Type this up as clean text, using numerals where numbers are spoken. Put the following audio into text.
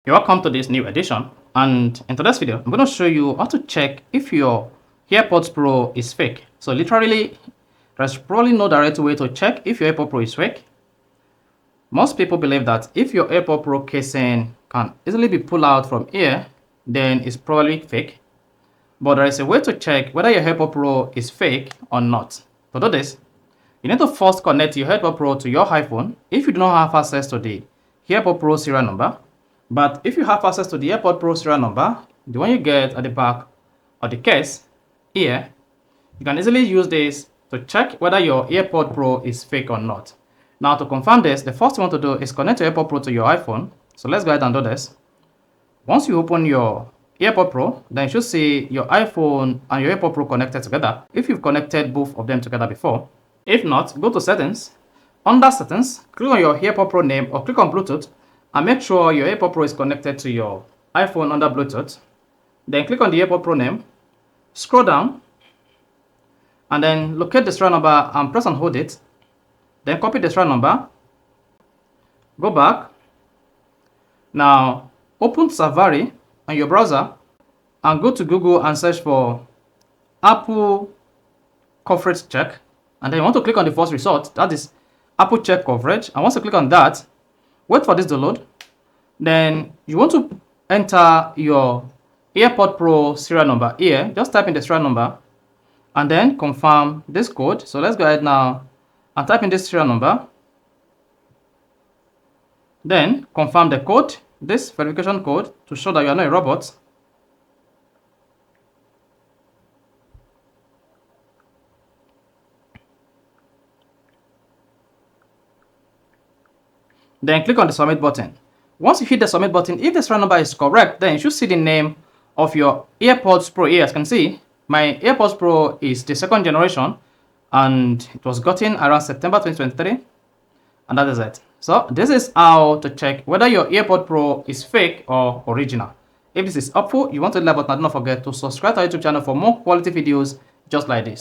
You're welcome to this new edition, and in today's video I'm going to show you how to check if your AirPods Pro is fake. So literally there's probably no direct way to check if your AirPod Pro is fake. Most people believe that if your AirPod Pro casing can easily be pulled out from here, then it's probably fake. But there is a way to check whether your AirPod Pro is fake or not. To do this, you need to first connect your AirPod Pro to your iPhone if you do not have access to the AirPod Pro serial number. But if you have access to the AirPod Pro serial number, the one you get at the back of the case here, you can easily use this to check whether your AirPod Pro is fake or not. Now to confirm this, the first thing you want to do is connect your AirPod Pro to your iPhone. So let's go ahead and do this. Once you open your AirPod Pro, then you should see your iPhone and your AirPod Pro connected together if you've connected both of them together before. If not, go to Settings. Under Settings, click on your AirPod Pro name or click on Bluetooth and make sure your AirPod Pro is connected to your iPhone under Bluetooth. Then click on the AirPod Pro name, scroll down, and then locate the serial number and press and hold it. Then copy the serial number, go back. Now open Safari on your browser and go to Google and search for Apple coverage check. And then you want to click on the first result, that is Apple check coverage. And once you click on that, wait for this to load. Then you want to enter your AirPod Pro serial number here. Just type in the serial number and then confirm this code. So let's go ahead now and type in this serial number. Then confirm the code, this verification code, to show that you are not a robot. Then click on the submit button. Once you hit the submit button, if the serial number is correct, then you should see the name of your AirPods Pro here. As you can see, my AirPods Pro is the second generation and it was gotten around September 2023, and that is it. So this is how to check whether your AirPod Pro is fake or original. If this is helpful, you want to leave a button, don't forget to subscribe to our YouTube channel for more quality videos just like this.